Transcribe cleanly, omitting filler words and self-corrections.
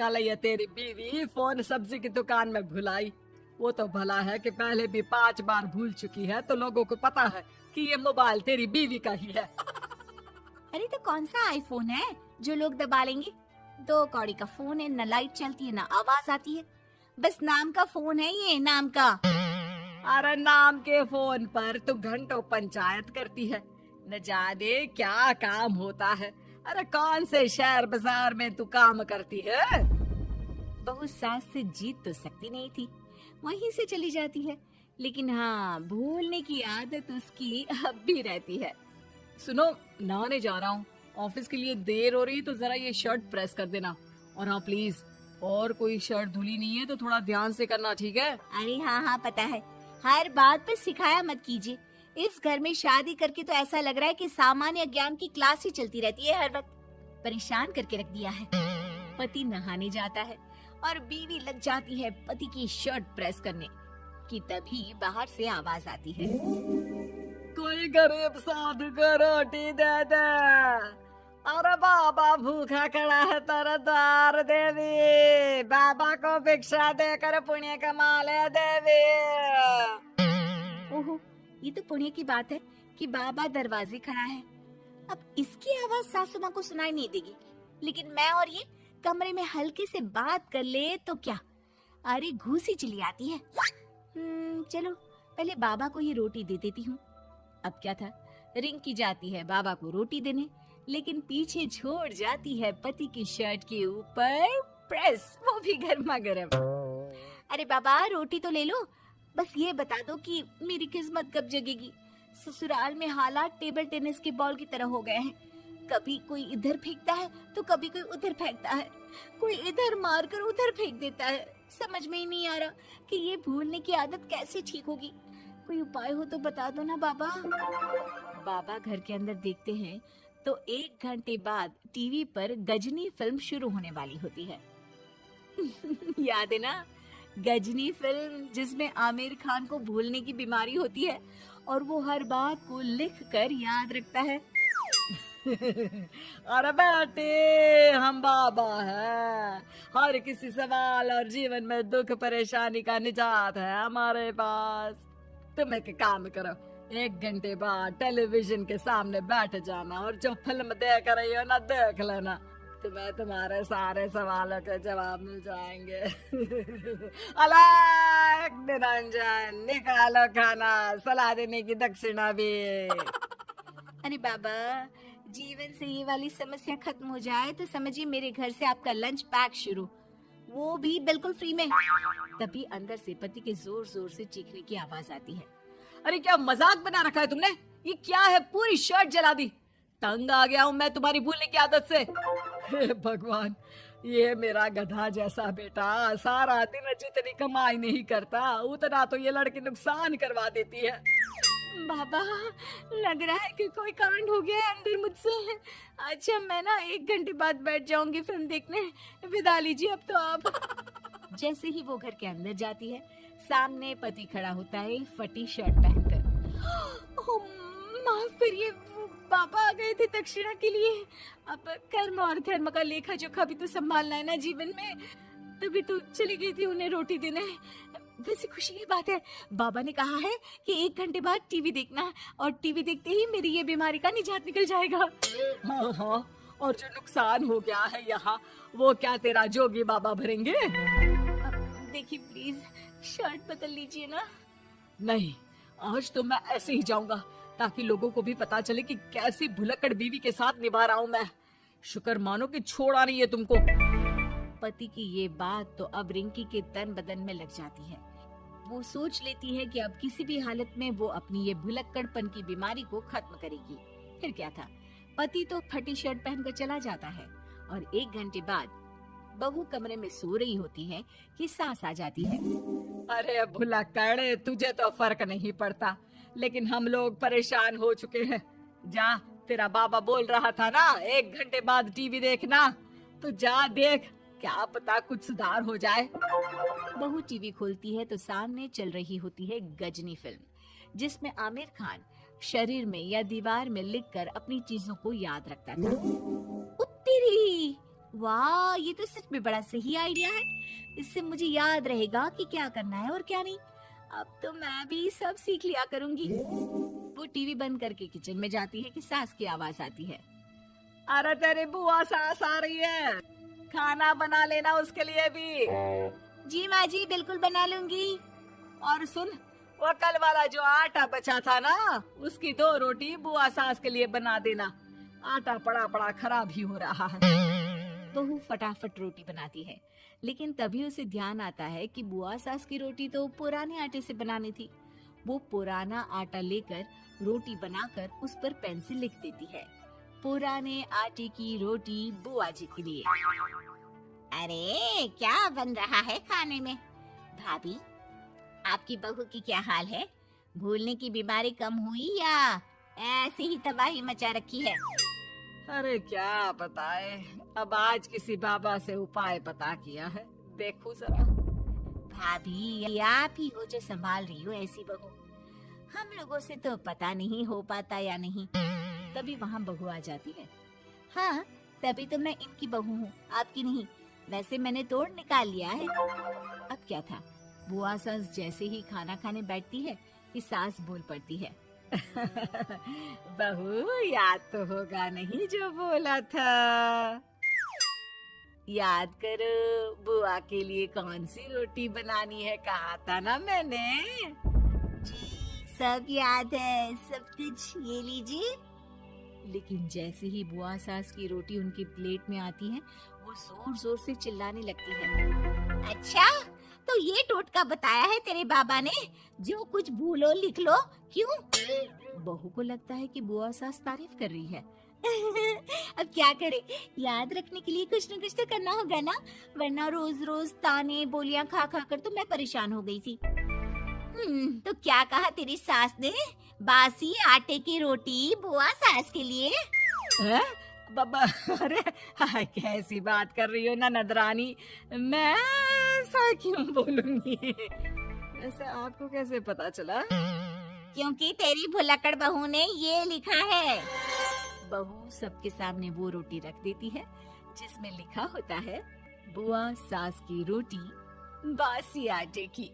कल ये तेरी बीवी फोन सब्जी की दुकान में भुलाई। वो तो भला है कि पहले भी 5 बार भूल चुकी है, तो लोगों को पता है कि ये मोबाइल तेरी बीवी का ही है। अरे तो कौन सा आईफोन है जो लोग दबा लेंगे? 2 कौड़ी का फोन है, न लाइट चलती है, न आवाज आती है। बस नाम का फोन है, ये नाम का। अरे नाम के फोन पर तो घंटों पंचायत करती है, न जाने क्या काम होता है। अरे कौन से शहर बाजार में तू काम करती है? बहू सास से जीत तो सकती नहीं थी, वहीं से चली जाती है। लेकिन हाँ, भूलने की आदत उसकी अब भी रहती है। सुनो, नहाने जा रहा हूँ, ऑफिस के लिए देर हो रही है, तो जरा ये शर्ट प्रेस कर देना। और हाँ प्लीज, और कोई शर्ट धुली नहीं है तो थोड़ा ध्यान से करना, ठीक है? अरे हाँ पता है, हर बात पे सिखाया मत कीजिए। इस घर में शादी करके तो ऐसा लग रहा है कि सामान्य ज्ञान की क्लास ही चलती रहती है, हर वक्त परेशान करके रख दिया है। पति नहाने जाता है और बीवी लग जाती है पति की शर्ट प्रेस करने कि तभी बाहर से आवाज आती है, कोई गरीब साधु को रोटी दे दे। अरे बाबा भूखा खड़ा है तेरा द्वार देवी, बाबा को भिक्षा देकर पुण्य कमा ले देवी। ओहो, ये तो पुण्य की बात है कि बाबा दरवाजे खड़ा है। अब इसकी आवाज सासू माँ को सुनाई नहीं देगी, लेकिन मैं और ये कमरे में हल्के से बात कर ले तो क्या, अरे घूसी चली आती है। चलो पहले बाबा को ही रोटी दे देती हूँ। अब क्या था, रिंकी जाती है बाबा को रोटी देने, लेकिन पीछे छोड़ जाती है पति की शर्ट के ऊपर प्रेस, वो भी गर्मा गर्म। अरे बाबा रोटी तो ले लो, बस ये बता दो कि मेरी किस्मत कब जगेगी। ससुराल में हालात टेबल टेनिस के बॉल की तरह हो गए हैं, कभी कोई इधर फेंकता है तो कभी कोई उधर फेंकता है, कोई इधर मारकर उधर फेंक देता है। समझ में ही नहीं आ रहा कि ये भूलने की आदत कैसे ठीक होगी। कोई उपाय हो तो बता दो ना बाबा। बाबा घर के अंदर देखते हैं तो 1 घंटे बाद टीवी पर गजनी फिल्म शुरू होने वाली होती है। याद है ना, गजनी फिल्म जिसमें आमिर खान को भूलने की बीमारी होती है और वो हर बात को लिख कर याद रखता है। अरे बेटे, हम बाबा हैं, हर किसी सवाल और जीवन में दुख परेशानी का निजात है हमारे पास। तुम एक काम करो, 1 घंटे बाद टेलीविजन के सामने बैठ जाना और जो फिल्म देख रही हो ना देख लेना, तुम्हें तुम्हारे सारे सवालों के जवाब मिल जाएंगे। अलग निरंजन, निकालो खाना, सलाह देने की दक्षिणा भी। अरे बाबा, जीवन से ये वाली समस्या खत्म हो जाए तो समझिए मेरे घर से आपका लंच पैक शुरू, वो भी बिल्कुल फ्री में। तभी अंदर से पति के जोर जोर से चीखने की आवाज आती है। अरे क्या मजाक बना रखा है तुमने? ये क्या है, पूरी शर्ट जला दी। तंग आ गया हूँ मैं तुम्हारी भूलने की आदत से। हे भगवान, ये मेरा गधा जैसा बेटा सारा दिन जितनी कमाई नहीं करता उतना तो ये लड़की नुकसान करवा देती है। बाबा, लग रहा है कि कोई कांड हो गया है अंदर मुझसे। अच्छा मैं ना 1 घंटे बाद बैठ जाऊंगी फिल्म देखने, विदा लीजिए अब तो आप। जैसे ही वो घर के अंदर जाती है, सामने पति खड़ा होता है फटी शर्ट पहनकर। ओह, माफ करिए, वो पापा आ गए थे दक्षिणा के लिए। अब कर्म और धर्म का लेखा जोखा भी तो संभालना है ना जीवन में, तभी तो चली गई थी उन्हें रोटी देने। वैसे खुशी की बात है, बाबा ने कहा है कि 1 घंटे बाद टीवी देखना, और टीवी देखते ही मेरी ये बीमारी का निजात निकल जाएगा। हाँ, और जो नुकसान हो गया है यहाँ, वो क्या तेरा जोगी बाबा भरेंगे? देखिए प्लीज, शर्ट बदल लीजिए ना। नहीं, आज तो मैं ऐसे ही जाऊंगा ताकि लोगों को भी पता चले कि कैसी भुलक्कड़ बीवी के साथ निभा रहा हूँ मैं। शुक्र मानो कि छोड़ा नहीं है तुमको। पति की ये बात तो अब रिंकी के तन बदन में लग जाती है। वो सोच लेती है कि अब किसी भी हालत में वो अपनी ये भुलक्कड़पन की बीमारी को खत्म करेगी। फिर क्या था, पति तो फटी शर्ट पहनकर चला जाता है और 1 घंटे बाद बहू कमरे में सो रही होती है कि सास आ जाती है। अरे भुलक्कड़, तुझे तो फर्क नहीं पड़ता, लेकिन हम लोग परेशान हो चुके हैं। जा, तेरा बाबा बोल रहा था ना 1 घंटे बाद टीवी देखना, तो जा देख, क्या पता कुछ सुधार हो जाए। बहू टीवी खोलती है तो सामने चल रही होती है गजनी फिल्म, जिसमें आमिर खान शरीर में या दीवार में लिखकर अपनी चीजों को याद रखता था। उत्तरी, वाह, ये तो सच में बड़ा सही आइडिया है। इससे मुझे याद रहेगा कि क्या करना है और क्या नहीं। अब तो मैं भी सब सीख लिया करूंगी। वो टीवी बंद करके किचन में जाती है कि सास की आवाज आती है। अरे तेरी बुआ सास आ रही है, खाना बना लेना उसके लिए भी। जी माँ जी, बिल्कुल बना लूंगी। और सुन, वो कल वाला जो आटा बचा था ना, उसकी 2 रोटी बुआ सास के लिए बना देना। आटा पड़ा पड़ा खराब ही हो रहा है। बहू फटाफट रोटी बनाती है, लेकिन तभी उसे ध्यान आता है कि बुआ सास की रोटी तो पुराने आटे से बनानी थी। वो पुराना आटा लेकर रोटी बनाकर उस पर पेन से लिख देती है, पुराने आटे की रोटी बुआ जी के लिए। अरे क्या बन रहा है खाने में? भाभी, आपकी बहू की क्या हाल है? भूलने की बीमारी कम हुई या ऐसे ही तबाही मचा रखी है? अरे क्या बताए, अब आज किसी बाबा से उपाय पता किया है, देखो जरा। भाभी, ये आप ही हो जो संभाल रही हो ऐसी बहू। हम लोगों से तो पता नहीं हो पाता या नहीं। तभी वहाँ बहू आ जाती है। हाँ, तभी तो मैं इनकी बहू हूँ, आपकी नहीं। वैसे मैंने तोड़ निकाल लिया है। अब क्या था, बुआ सास जैसे ही खाना खाने बैठती है कि सास बोल पड़ती है। बहू, याद तो होगा नहीं जो बोला था? याद करो, बुआ के लिए कौन सी रोटी बनानी है, कहा था ना मैंने। जी, सब याद है, सब कुछ। ये लीजिए। लेकिन जैसे ही बुआ सास की रोटी उनकी प्लेट में आती है, वो जोर जोर से चिल्लाने लगती है। अच्छा, तो ये टोटका बताया है तेरे बाबा ने, जो कुछ भूलो लिख लो, क्यों? बहू को लगता है कि बुआ सास तारीफ कर रही है। अब क्या करे, याद रखने के लिए कुछ न कुछ तो करना होगा ना, वरना रोज रोज ताने बोलियां खा खा कर तो मैं परेशान हो गई थी। तो क्या कहा तेरी सास ने? बासी आटे की रोटी बुआ सास के लिए? हैं? बाबा, अरे हाय, कैसी बात कर रही हो ना नदरानी, मैं ऐसा क्यों बोलूंगी? ऐसे आपको कैसे पता चला? क्योंकि तेरी भुलक्कड़ बहू ने ये लिखा है। बहू सबके सामने वो रोटी रख देती है जिसमें लिखा होता है, बुआ सास की रोटी बासी आटे की।